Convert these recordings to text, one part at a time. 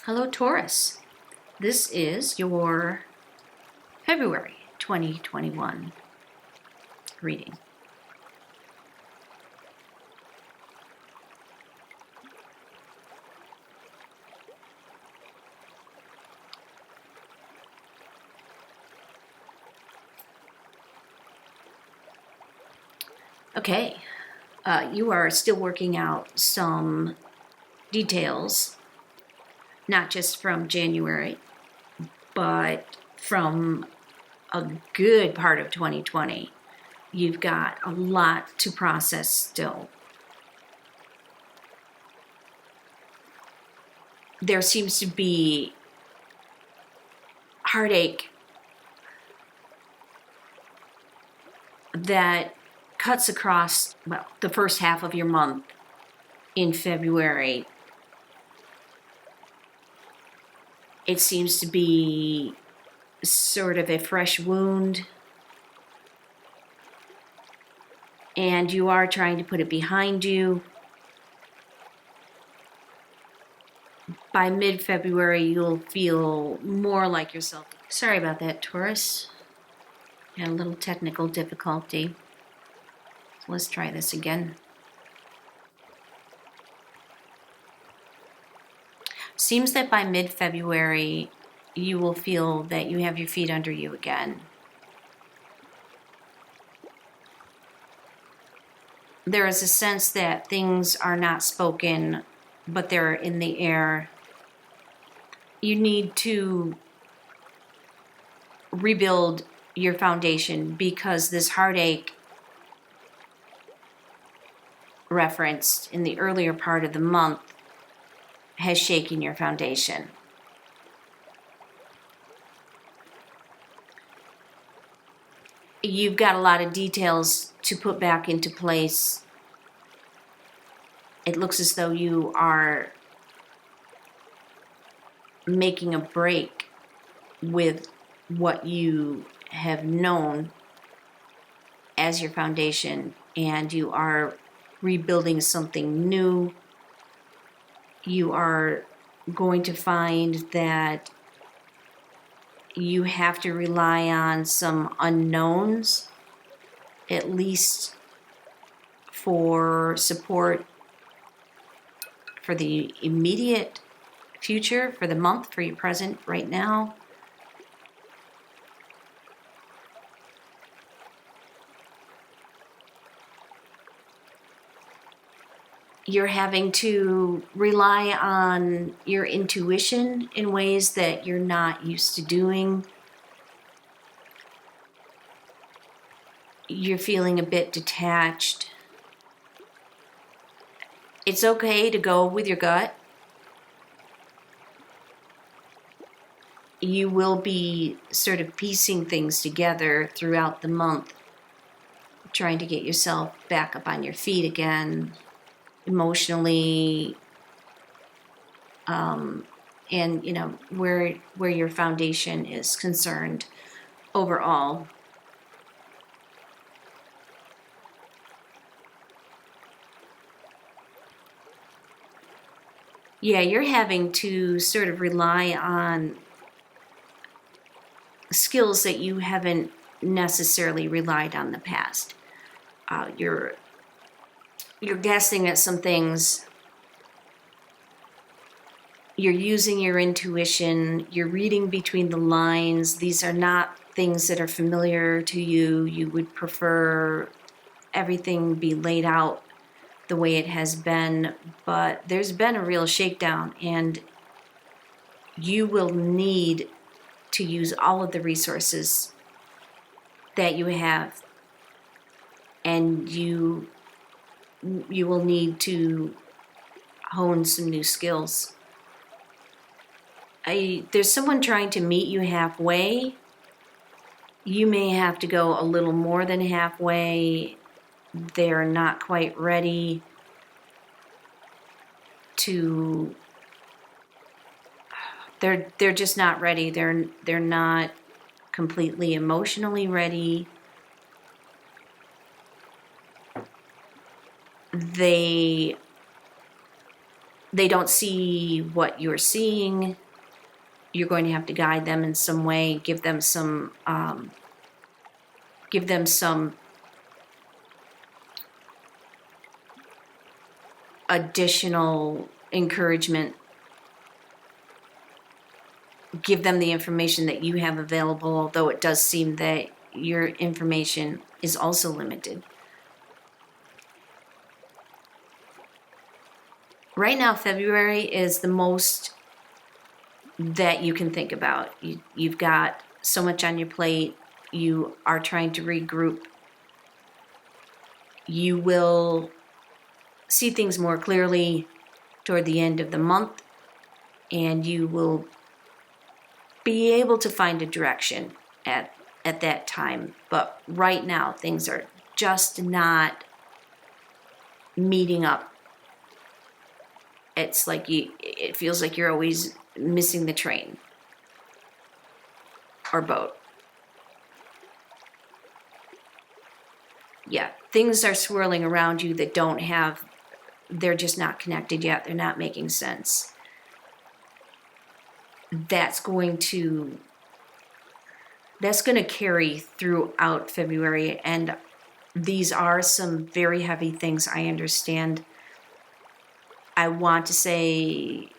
Hello, Taurus. This is your February 2021 reading. Okay, you are still working out some details, not just from January, but from a good part of 2020. You've got a lot to process still. There seems to be heartache that cuts across, well, the first half of your month in February. It seems to be sort of a fresh wound, and you are trying to put it behind you. By mid-February, you'll feel more like yourself. Sorry about that, Taurus. Had a little technical difficulty. So let's try this again. Seems that by mid-February, you will feel that you have your feet under you again. There is a sense that things are not spoken, but they're in the air. You need to rebuild your foundation because this heartache referenced in the earlier part of the month has shaken your foundation. You've got a lot of details to put back into place. It looks as though you are making a break with what you have known as your foundation, and you are rebuilding something new. You are going to find that you have to rely on some unknowns, at least for support for the immediate future, for the month, for your present right now. You're having to rely on your intuition in ways that you're not used to doing. You're feeling a bit detached. It's okay to go with your gut. You will be sort of piecing things together throughout the month, trying to get yourself back up on your feet again, emotionally, and where your foundation is concerned overall. Yeah, you're having to sort of rely on skills that you haven't necessarily relied on in the past. You're guessing at some things. You're using your intuition. You're reading between the lines. These are not things that are familiar to you. You would prefer everything be laid out the way it has been, but there's been a real shakedown, and you will need to use all of the resources that you have, and you will need to hone some new skills. There's someone trying to meet you halfway. You may have to go a little more than halfway. They're not quite ready to. They're just not ready. They're not completely emotionally ready. They they don't see what you're seeing, you're going to have to guide them in some way, give them some additional encouragement, give them the information that you have available, although it does seem that your information is also limited. Right now, February is the most that you can think about. You've got so much on your plate. You are trying to regroup. You will see things more clearly toward the end of the month, and you will be able to find a direction at that time. But right now, things are just not meeting up. It's like it feels like you're always missing the train or boat. Yeah, things are swirling around you that they're just not connected yet. They're not making sense. That's going to carry throughout February, and these are some very heavy things, I understand. I want to say,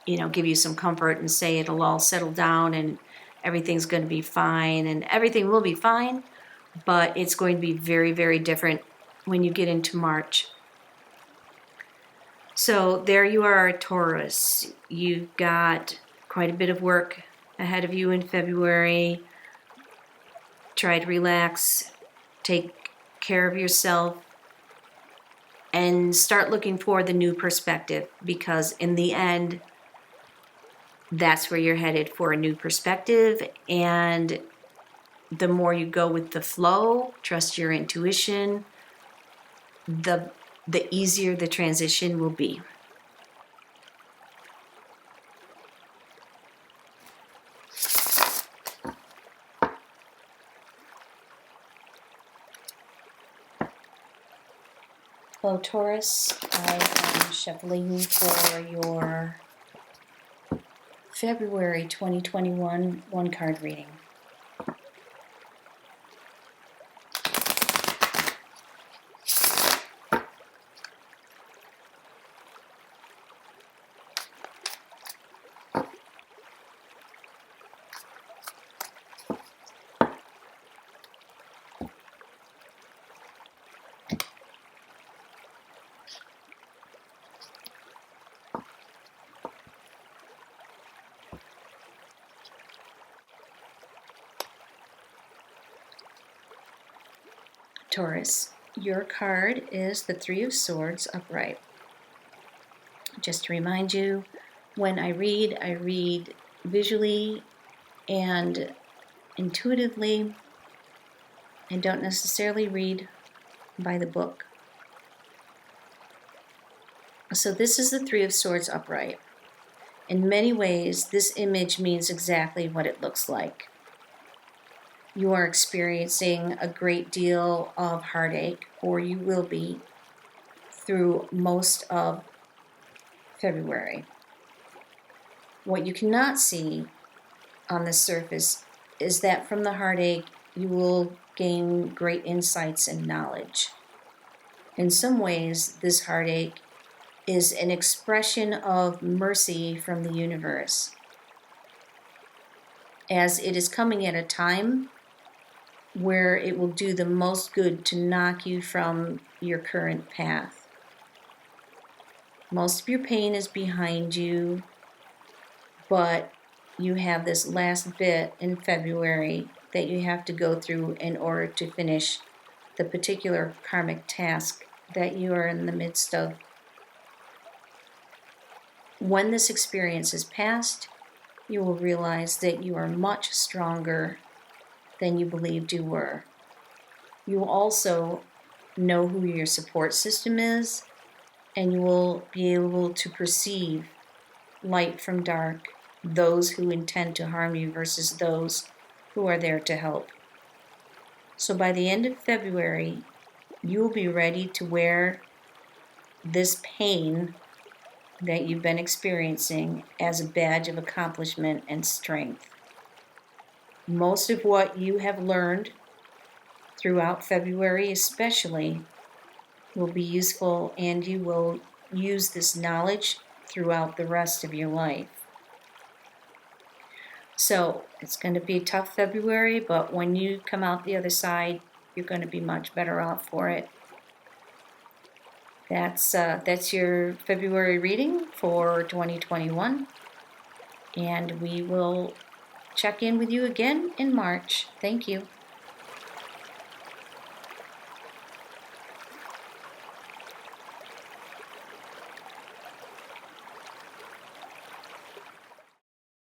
give you some comfort and say it'll all settle down and everything's going to be fine, and everything will be fine, but it's going to be very, very different when you get into March. So there you are, Taurus. You've got quite a bit of work ahead of you in February. Try to relax, take care of yourself, and start looking for the new perspective, because in the end, that's where you're headed, for a new perspective. And the more you go with the flow, trust your intuition, the easier the transition will be. Hello, Taurus. I am shuffling for your February 2021 one-card reading. Taurus, your card is the Three of Swords upright. Just to remind you, when I read visually and intuitively. I don't necessarily read by the book. So this is the Three of Swords upright. In many ways, this image means exactly what it looks like. You are experiencing a great deal of heartache, or you will be, through most of February. What you cannot see on the surface is that from the heartache, you will gain great insights and knowledge. In some ways, this heartache is an expression of mercy from the universe, as it is coming at a time where it will do the most good to knock you from your current path. Most of your pain is behind you, but you have this last bit in February that you have to go through in order to finish the particular karmic task that you are in the midst of. When this experience is past, you will realize that you are much stronger than you believed you were. You will also know who your support system is, and you will be able to perceive light from dark, those who intend to harm you versus those who are there to help. So by the end of February, you will be ready to wear this pain that you've been experiencing as a badge of accomplishment and strength. Most of what you have learned throughout February especially will be useful, and you will use this knowledge throughout the rest of your life. So it's going to be a tough February, but when you come out the other side, you're going to be much better off for it. That's your February reading for 2021, and we will check in with you again in March. Thank you.